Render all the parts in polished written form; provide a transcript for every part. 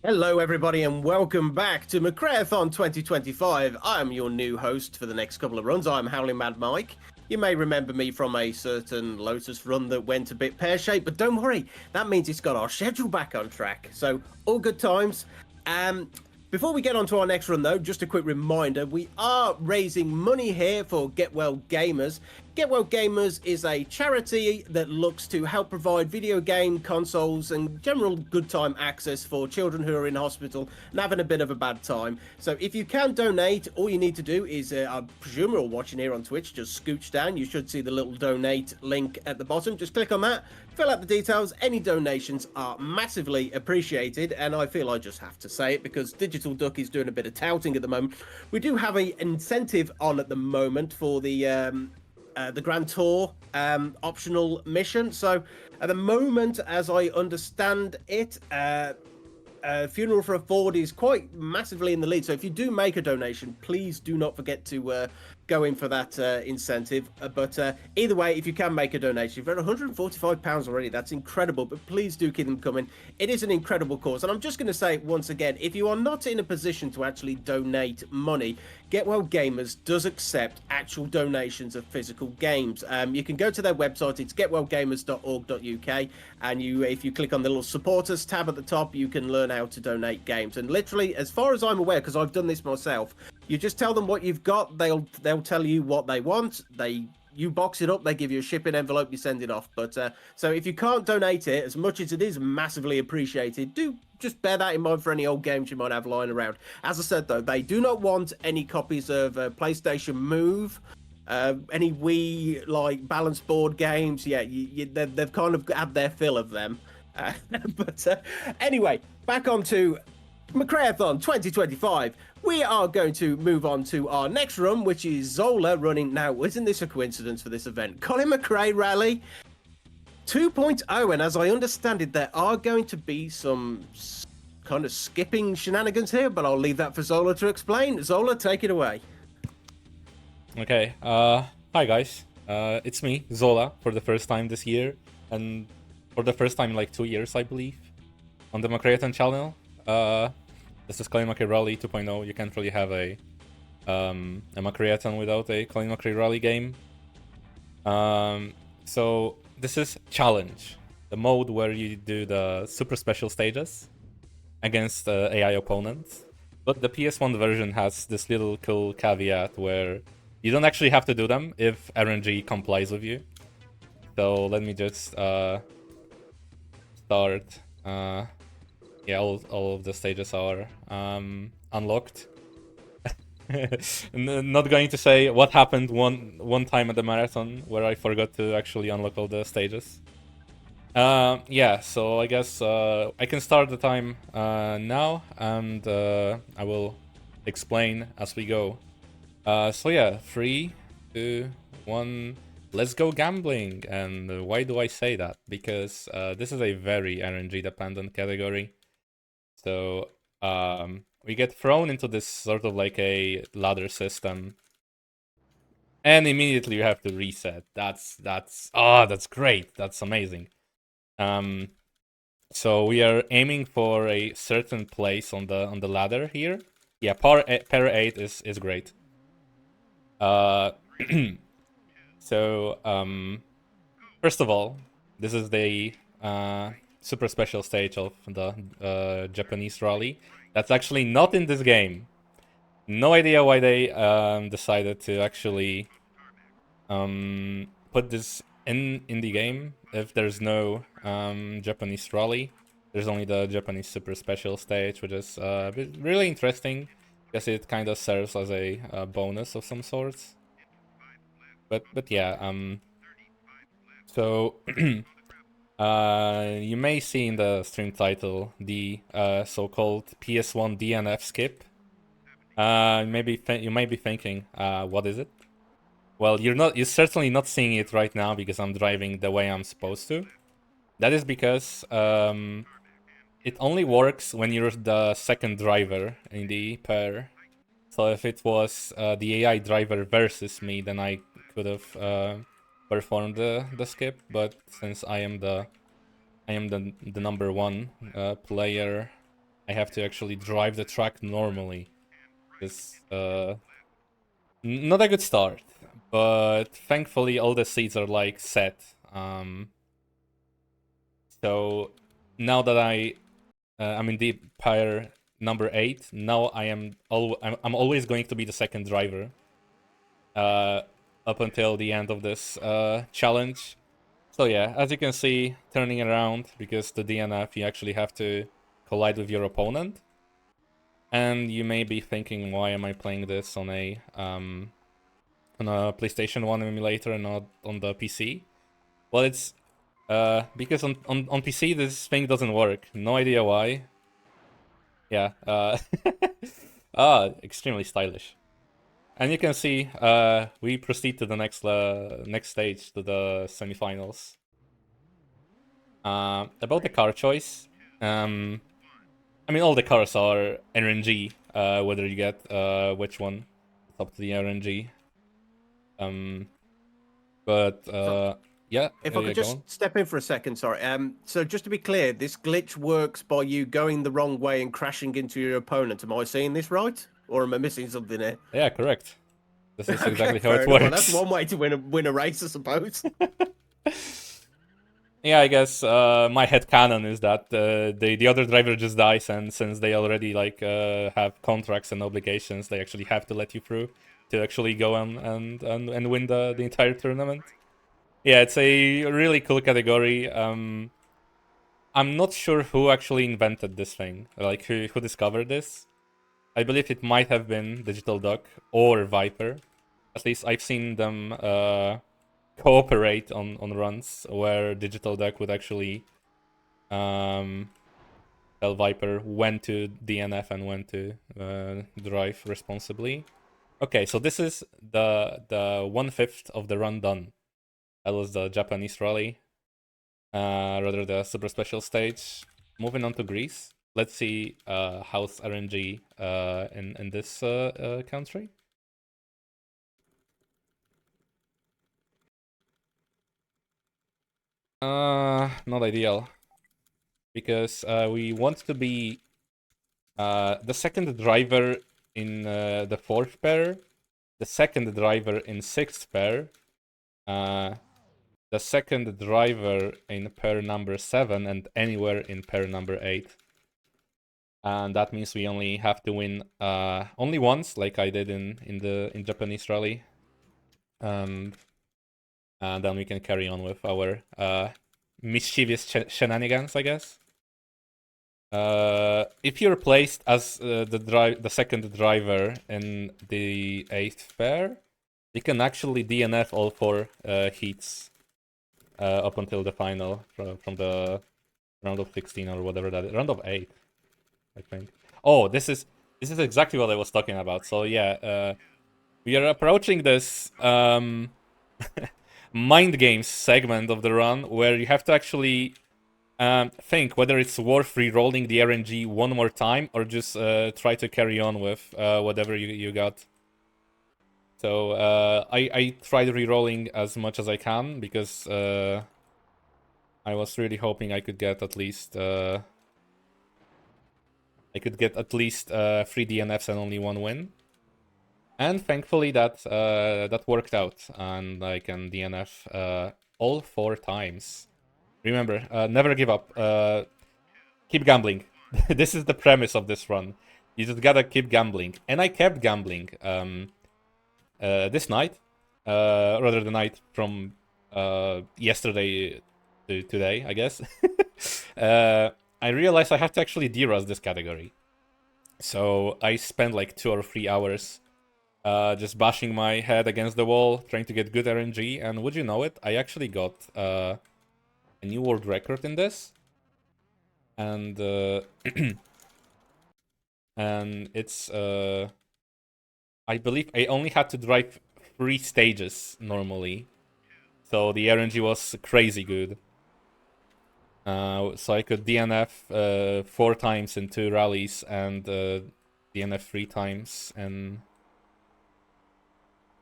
Hello, everybody, and welcome back to McRaeathon 2025. I am your new host for the next couple of runs. I'm Howling Mad Mike. You may remember me from a certain Lotus run that went a bit pear-shaped, but don't worry, that means it's got our schedule back on track. So, all good times. Before we get on to our next run, though, just a quick reminder, we are raising money here for Get Well Gamers. Get Well Gamers is a charity that looks to help provide video game consoles and general good time access for children who are in hospital and having a bit of a bad time. So if you can donate, all you need to do is, I presume you're all watching here on Twitch, just scooch down. You should see the little donate link at the bottom. Just click on that, fill out the details. Any donations are massively appreciated, and I feel I just have to say it because Digital Duck is doing a bit of touting at the moment. We do have an incentive on at the moment for the Grand Tour optional mission. So at the moment, as I understand it, Funeral for a Ford is quite massively in the lead. So if you do make a donation, please do not forget to go in for that incentive. But either way, if you can make a donation, you've got £145 already. That's incredible. But please do keep them coming. It is an incredible cause. And I'm just going to say once again, if you are not in a position to actually donate money, Get Well Gamers does accept actual donations of physical games. You can go to their website. It's getwellgamers.org.uk. And if you click on the little supporters tab at the top, you can learn how to donate games. And literally, as far as I'm aware, because I've done this myself, you just tell them what you've got. They'll tell you what they want. You box it up, they give you a shipping envelope, you send it off. But so if you can't donate it, as much as it is massively appreciated, do just bear that in mind for any old games you might have lying around. As I said, though, they do not want any copies of PlayStation Move, any Wii like balance board games. Yeah, they've kind of had their fill of them. But anyway, back on to McRaeathon 2025. We are going to move on to our next run, which is Zolaa running now. Isn't this a coincidence for this event? Colin McRae Rally 2.0, and as I understand it, there are going to be some kind of skipping shenanigans here, but I'll leave that for Zolaa to explain. Zolaa, take it away. Okay, hi guys. It's me, Zolaa, for the first time this year, and for the first time in like 2 years, I believe, on the McRaeathon channel. This is Colin McRae Rally 2.0. You can't really have a McRaeathon without a Colin McRae Rally game. So this is Challenge, the mode where you do the super special stages against AI opponents. But the PS1 version has this little cool caveat where you don't actually have to do them if RNG complies with you. So let me just start. Yeah, all of the stages are unlocked. Not going to say what happened one time at the marathon where I forgot to actually unlock all the stages. Yeah, so I guess I can start the time now, and I will explain as we go. So yeah, 3, 2, 1, let's go gambling. And why do I say that? Because this is a very RNG dependent category. So we get thrown into this sort of like a ladder system, and immediately you have to reset. That's great. That's amazing. So we are aiming for a certain place on the ladder here. Yeah, par 8 is great. So first of all, this is the super special stage of the Japanese rally. That's actually not in this game. No idea why they decided to actually put this in the game if there's no Japanese rally. There's only the Japanese super special stage, which is really interesting because it kind of serves as a bonus of some sorts. But yeah, so you may see in the stream title the so-called PS1 DNF skip. Maybe you might be thinking, what is it? Well, you're certainly not seeing it right now because I'm driving the way I'm supposed to. That is because it only works when you're the second driver in the pair. So if it was the AI driver versus me, then I could have performed the skip. But since I am the number one player I have to actually drive the track normally. It's not a good start, but thankfully all the seats are like set. So now that I'm in the pyre number 8, now I'm always going to be the second driver up until the end of this challenge. So yeah, as you can see, turning around, because the DNF, you actually have to collide with your opponent. And you may be thinking, why am I playing this on a PlayStation 1 emulator and not on the PC? Well, it's because on PC this thing doesn't work. No idea why. Yeah. Extremely stylish. And you can see we proceed to the next stage, to the semifinals. About the car choice, I mean, all the cars are RNG, whether you get which one. It's up to the RNG. But yeah, If I yeah, could go on. just step in for a second, sorry. So just to be clear, this glitch works by you going the wrong way and crashing into your opponent. Am I seeing this right, or am I missing something here? Yeah, correct. This is Okay, exactly how fair it enough. Well, that's works. one way to win a race, I suppose. Yeah, I guess my headcanon is that the other driver just dies, and since they already like have contracts and obligations, they actually have to let you through to actually go on and win the entire tournament. Yeah, it's a really cool category. I'm not sure who actually invented this thing, like who discovered this. I believe it might have been Digital Duck or Viper. At least I've seen them cooperate on runs where Digital Duck would actually tell Viper when to DNF and when to drive responsibly. Okay, so this is the 1/5 of the run done. That was the Japanese rally, rather the super special stage. Moving on to Greece. Let's see how's RNG in this country. Not ideal, because we want to be the second driver in the 4th pair, the second driver in 6th pair, the second driver in pair number 7, and anywhere in pair number 8. And that means we only have to win only once, like I did in Japanese rally. And then we can carry on with our mischievous shenanigans, I guess. If you're placed as the second driver in the 8th pair, you can actually DNF all 4 heats up until the final from the round of 16 or whatever that is. Round of 8, I think. Oh, this is exactly what I was talking about. So yeah, we are approaching this mind games segment of the run where you have to actually think whether it's worth re-rolling the RNG one more time or just try to carry on with whatever you got. So I tried re-rolling as much as I can because I was really hoping I could get at least 3 DNFs and only 1 win. And thankfully that worked out, and I can DNF all 4 times. Remember, never give up. Keep gambling. This is the premise of this run. You just gotta keep gambling. And I kept gambling this night, rather the night from yesterday to today, I guess. I realized I have to actually derust this category. So I spent like 2 or 3 hours just bashing my head against the wall, trying to get good RNG, and would you know it, I actually got a new world record in this. And and it's I believe I only had to drive 3 stages normally, so the RNG was crazy good. So I could DNF 4 times in 2 rallies and DNF 3 times in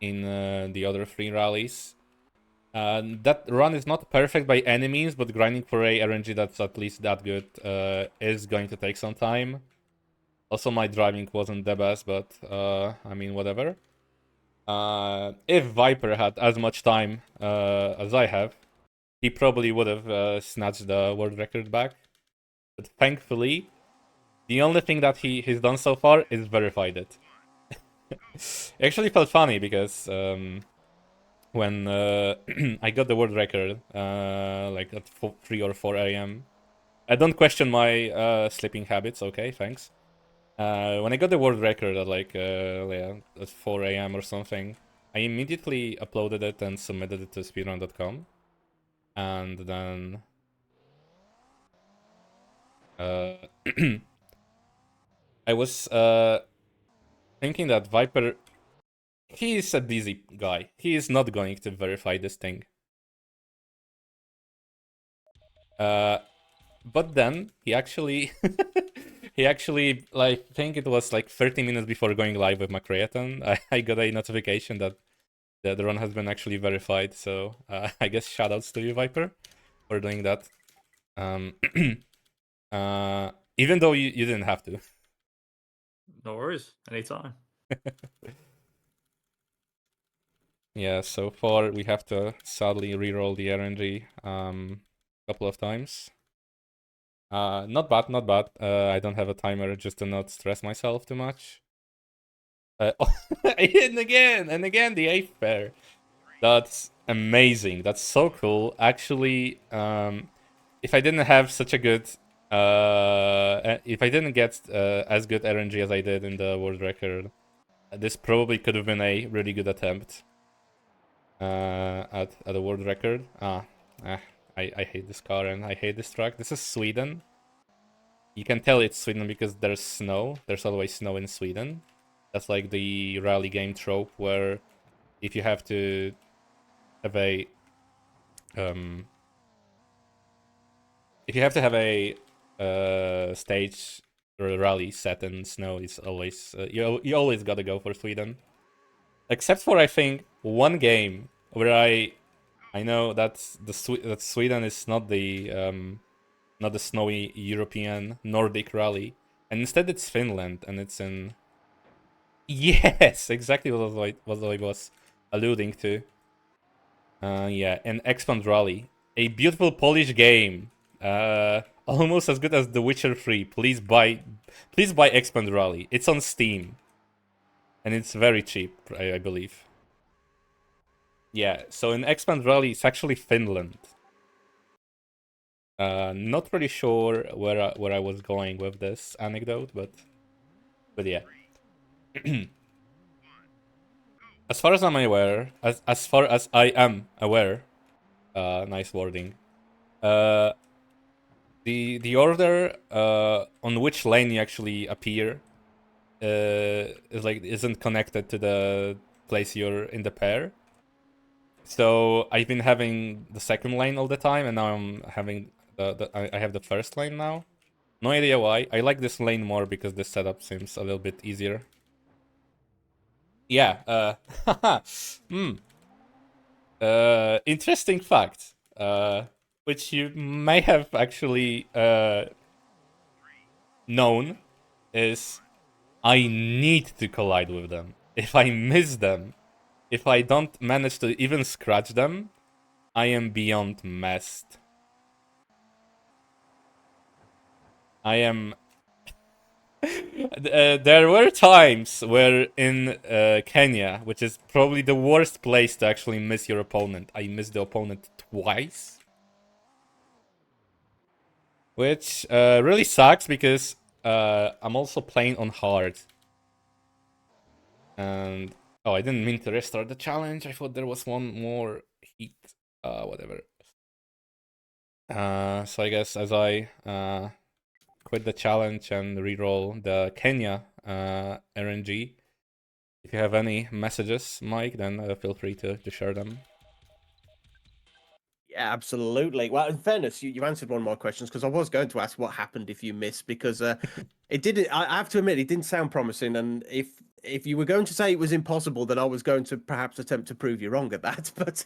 the other 3 rallies. That run is not perfect by any means, but grinding for a RNG that's at least that good is going to take some time. Also, my driving wasn't the best, but I mean, whatever. If Viper had as much time as I have, he probably would have snatched the world record back. But thankfully, the only thing that he's done so far is verified it. It actually felt funny because when I got the world record, like at 3 or 4 a.m. I don't question my sleeping habits, okay, thanks. When I got the world record at like yeah, at 4 a.m. or something, I immediately uploaded it and submitted it to speedrun.com. And then I was thinking that Viper, he is a busy guy. He is not going to verify this thing. But then he actually he actually, like, I think it was like 30 minutes before going live with McRaeathon, I got a notification that the run has been actually verified. So I guess shoutouts to you, Viper, for doing that. Even though you didn't have to. No worries. Anytime. Yeah, so far we have to sadly reroll the RNG a couple of times. Not bad, not bad. I don't have a timer just to not stress myself too much. And again, the 8th pair. That's amazing. That's so cool. Actually, if I didn't have such a good, if I didn't get as good RNG as I did in the world record, this probably could have been a really good attempt at a world record. I hate this car and I hate this track. This is Sweden. You can tell it's Sweden because there's snow. There's always snow in Sweden. That's like the rally game trope where if you have to have a if you have to have a stage or a rally set in snow, it's always you always gotta go for Sweden. Except for, I think, one game where I know that Sweden is not the snowy European Nordic rally, and instead it's Finland, and it's in. Yes, exactly what I was alluding to. Yeah, an Expand Rally, a beautiful Polish game, almost as good as The Witcher 3. Please buy Expand Rally. It's on Steam, and it's very cheap, I believe. Yeah, so in Expand Rally, it's actually Finland. Not really sure where I was going with this anecdote, but yeah. As far as I'm aware, as far as I am aware, nice wording. The order on which lane you actually appear isn't connected to the place you're in the pair. So I've been having the second lane all the time, and now I'm having I have the first lane now. No idea why. I like this lane more because this setup seems a little bit easier. Yeah. Interesting fact. Which you may have actually known, is I need to collide with them. If I miss them, if I don't manage to even scratch them, I am beyond messed. I am. There were times where in Kenya, which is probably the worst place to actually miss your opponent, I missed the opponent twice. Which really sucks because I'm also playing on hard. And oh, I didn't mean to restart the challenge. I thought there was one more heat. Whatever. So I guess as I quit the challenge and reroll the Kenya RNG, if you have any messages, Mike, then feel free to share them. Yeah, absolutely. Well, in fairness, you answered one of my questions because I was going to ask what happened if you missed, because it didn't. I have to admit, it didn't sound promising. And if if you were going to say it was impossible, then I was going to perhaps attempt to prove you wrong at that. But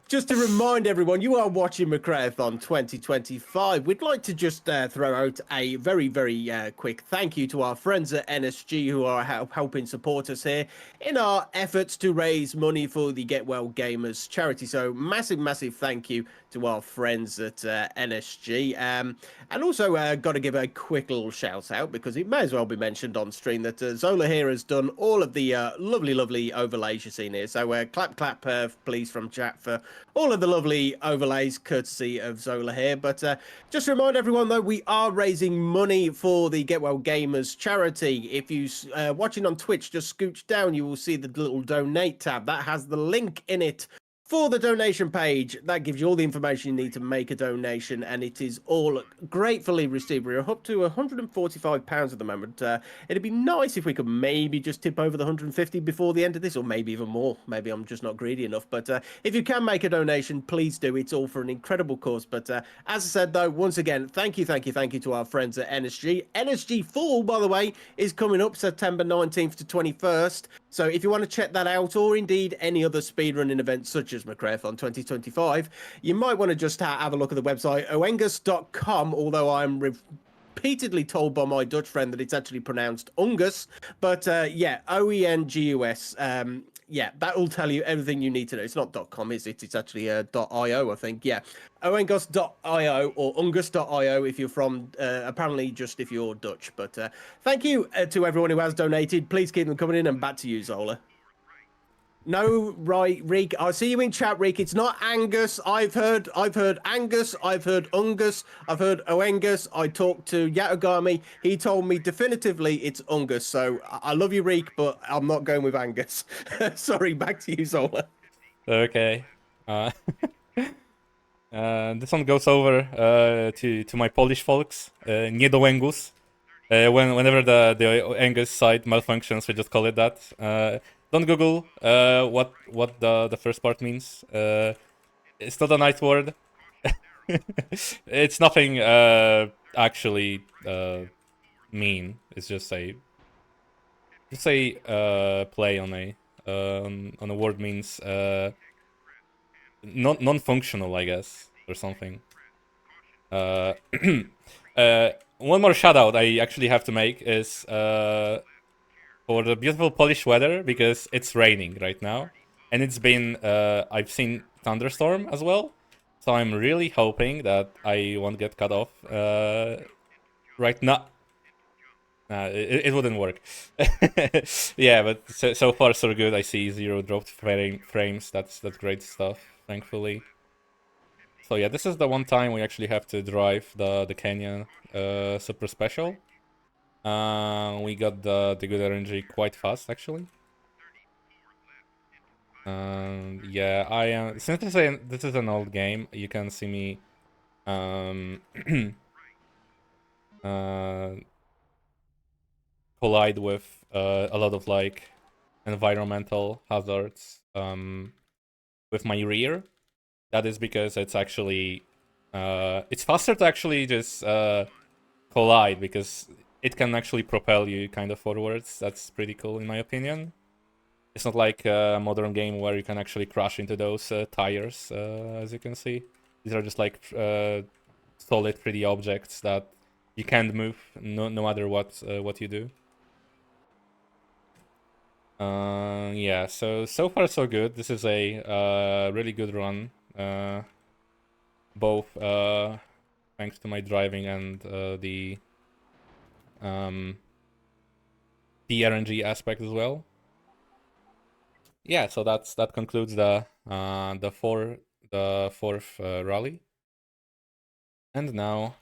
just to remind everyone, you are watching McRaeathon 2025. We'd like to just throw out a very, very quick thank you to our friends at NSG who are helping support us here in our efforts to raise money for the Get Well Gamers charity. So massive, massive thank you to our friends at NSG. And also got to give a quick little shout out, because it may as well be mentioned on stream, that Zola here has done all of the lovely, lovely overlays you've seen here. So clap, clap, please, from chat for all of the lovely overlays, courtesy of Zola here. But just to remind everyone, though, we are raising money for the Get Well Gamers charity. If you watching on Twitch, just scooch down, you will see the little donate tab. That has the link in it for the donation page. That gives you all the information you need to make a donation, and it is all gratefully received. We're up to £145 at the moment. It'd be nice if we could maybe just tip over the 150 before the end of this, or maybe even more. Maybe I'm just not greedy enough. But if you can make a donation, please do. It's all for an incredible cause. But as I said, though, once again, thank you to our friends at NSG. NSG Fall, by the way, is coming up September 19th to 21st. So if you want to check that out, or indeed any other speedrunning events such as McRaeathon 2025, you might want to just have a look at the website oengus.com, although I'm repeatedly told by my Dutch friend that it's actually pronounced Ungus. But yeah, OENGUS. Yeah, that will tell you everything you need to know. It's not .com, is it? It's actually .io, I think. Yeah, oengus.io or ungus.io if you're from, apparently just if you're Dutch. But thank you to everyone who has donated. Please keep them coming in, and back to you, Zola. No, right, Reek. I see you in chat, Reek. It's not Angus. I've heard Angus. I've heard Ungus. I've heard Oengus. I talked to Yatagami. He told me definitively it's Ungus. So I love you, Reek, but I'm not going with Angus. Sorry, back to you, Zola. Okay. This one goes over to my Polish folks. Nie do Łęgus. Whenever the Angus site malfunctions, we just call it that. Don't Google what the first part means. It's not a nice word. It's nothing actually mean. It's just a play on a word means non-functional, I guess, or something. One more shout out I actually have to make is for the beautiful Polish weather, because it's raining right now, and it's been I've seen thunderstorm as well, so I'm really hoping that I won't get cut off right now. It wouldn't work. Yeah, but so far so good. I see 0 dropped frames. That's great stuff, thankfully. So yeah, this is the one time we actually have to drive the Kenya super special. We got the good RNG quite fast, actually. Yeah, I am. Since this is an old game, you can see me collide with a lot of like environmental hazards with my rear. That is because it's actually it's faster to actually just collide, because it can actually propel you kind of forwards. That's pretty cool in my opinion. It's not like a modern game where you can actually crash into those tires, as you can see. These are just like solid 3D objects that you can't move no matter what you do. Yeah, so far so good. This is a really good run, both thanks to my driving and the RNG aspect as well. Yeah, so that concludes the fourth rally, and now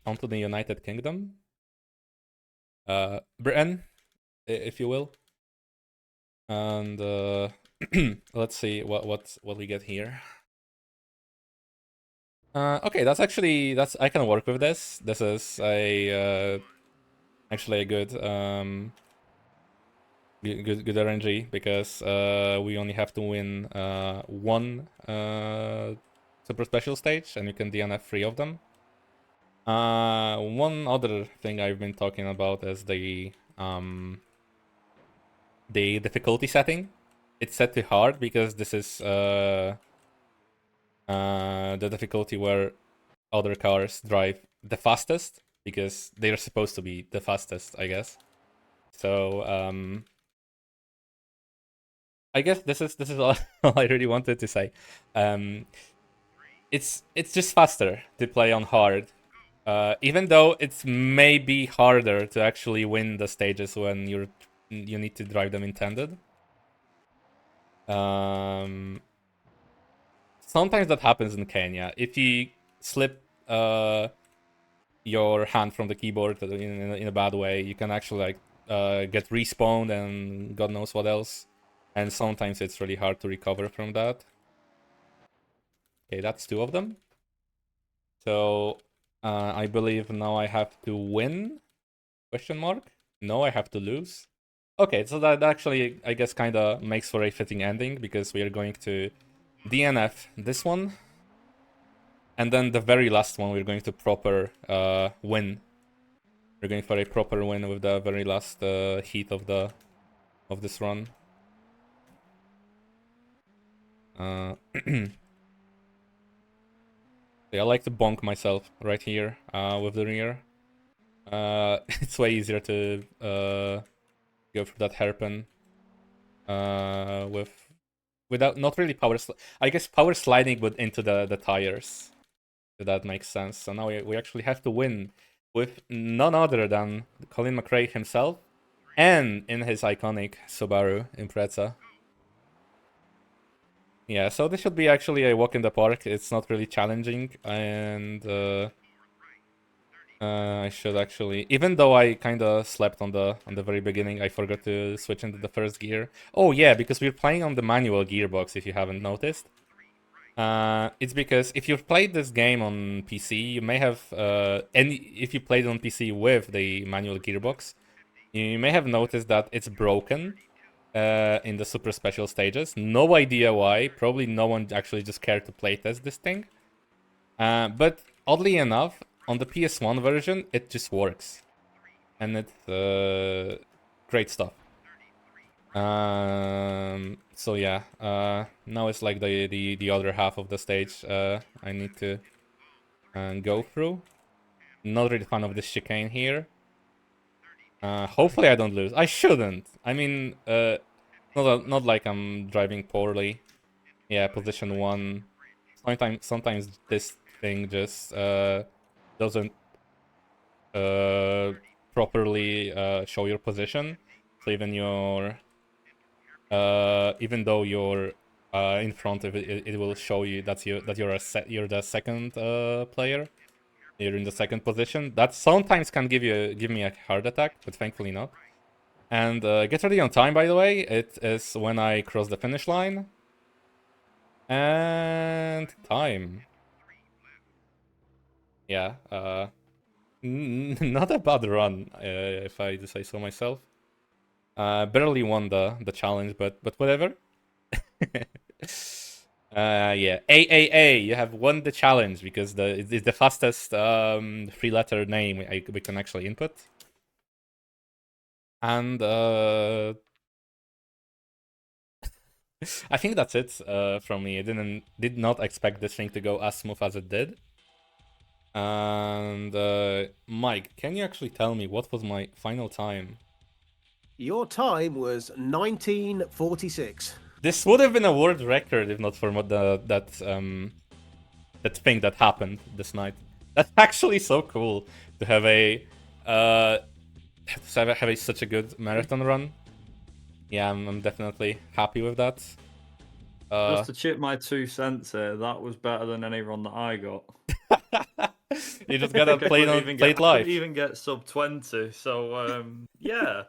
on to the United Kingdom, Britain, if you will, and let's see what we get here. Okay, that's I can work with this. This is actually a good good RNG, because we only have to win one super special stage, and you can DNF 3 of them. One other thing I've been talking about is the the difficulty setting. It's set to hard because this is the difficulty where other cars drive the fastest, because they're supposed to be the fastest, I guess. So I guess this is all, all I really wanted to say. It's just faster to play on hard, even though it's maybe harder to actually win the stages when you need to drive them intended. Sometimes that happens in Kenya. If you slip your hand from the keyboard in a bad way, you can actually like get respawned and God knows what else. And sometimes it's really hard to recover from that. Okay, that's 2 of them. So I believe now I have to win? Question mark? No, I have to lose. Okay, so that actually, I guess, kind of makes for a fitting ending, because we are going to DNF this one. And then the very last one, we're going to proper win. We're going for a proper win with the very last heat of this run. Yeah, I like to bonk myself right here with the rear. It's way easier to go for that hairpin without not really I guess power sliding, but into the tires. If that makes sense. So now we actually have to win with none other than Colin McRae himself, and in his iconic Subaru Impreza. Yeah, so this should be actually a walk in the park. It's not really challenging, and I should actually, even though I kind of slept on the very beginning, I forgot to switch into the first gear. Oh yeah, because we're playing on the manual gearbox, if you haven't noticed. It's because if you've played this game on PC, you may have, if you played on PC with the manual gearbox, you may have noticed that it's broken in the super special stages. No idea why. Probably no one actually just cared to playtest this thing. But oddly enough, on the PS1 version, it just works. And it's great stuff. So yeah, now it's like the other half of the stage I need to go through. Not really fan of this chicane here. Hopefully I don't lose. I shouldn't. I mean, not like I'm driving poorly. Yeah, position 1. Sometimes this thing just doesn't properly show your position. So even though you're in front of it, it will show you that you're the second player. You're in the second position. That sometimes can give me a heart attack, but thankfully not. And get ready on time, by the way. It is when I cross the finish line. And time. Yeah, not a bad run, if I do say so myself. Barely won the challenge, but whatever. Yeah, AAA, you have won the challenge because it's the fastest 3-letter name we can actually input. And I think that's it from me. I did not expect this thing to go as smooth as it did. And Mike, can you actually tell me what was my final time? Your time was 1946. This would have been a world record if not for that thing that happened this night. That's actually so cool to have such a good marathon run. Yeah, I'm definitely happy with that. Just to chip my 2 cents here, that was better than any run that I got. You just gotta play it live. I couldn't even get sub 20, so yeah.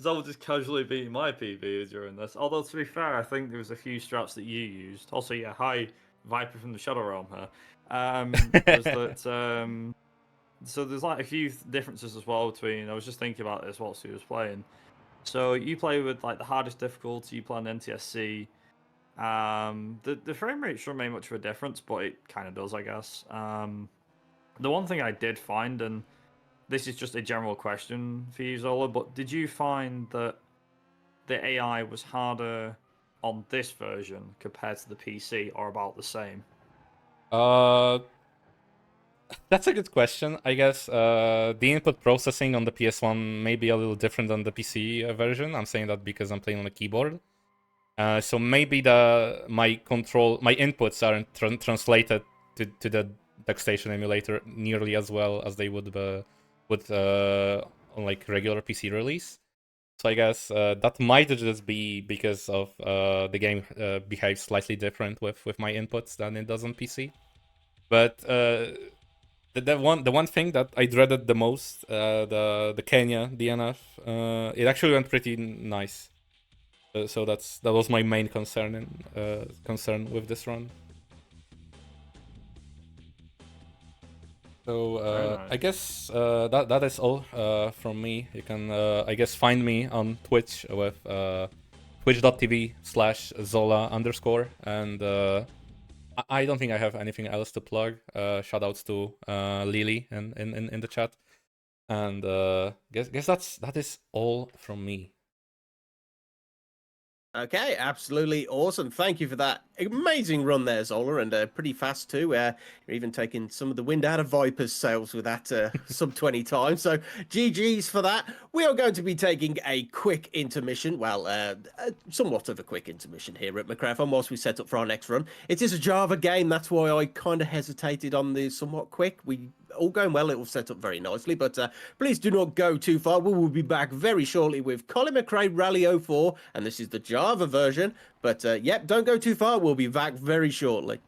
Zol just casually beating my PB during this. Although to be fair, I think there was a few straps that you used. Also, yeah, hi Viper from the Shadow Realm here. Was that so there's like a few differences as well between. I was just thinking about this whilst he was playing. So you play with like the hardest difficulty. You play on NTSC. The frame rate shouldn't make much of a difference, but it kind of does, I guess. The one thing I did find, and this is just a general question for you, Zola, but did you find that the AI was harder on this version compared to the PC, or about the same? That's a good question. I guess the input processing on the PS1 may be a little different than the PC version. I'm saying that because I'm playing on a keyboard. So maybe my inputs aren't translated to the DuckStation emulator nearly as well as they would with on like regular PC release. So I guess that might just be because of the game behaves slightly different with my inputs than it does on PC. But the one thing that I dreaded the most, the Kenya DNF, it actually went pretty nice. So that was my main concern with this run. So nice. I guess that is all from me. You can I guess find me on Twitch with twitch.tv/Zola_, and I don't think I have anything else to plug. Shoutouts to Lily in the chat, and guess that is all from me. Okay, absolutely awesome. Thank you for that amazing run there, Zola, and pretty fast too. You're even taking some of the wind out of Viper's sails with that sub 20 time. So GG's for that. We are going to be taking a quick intermission. Well, somewhat of a quick intermission here at McRaeathon whilst we set up for our next run. It is a Java game. That's why I kind of hesitated on the somewhat quick. All going well, it will set up very nicely, but please do not go too far. We will be back very shortly with Colin McRae Rally 04, and this is the Java version. But yep, don't go too far. We'll be back very shortly.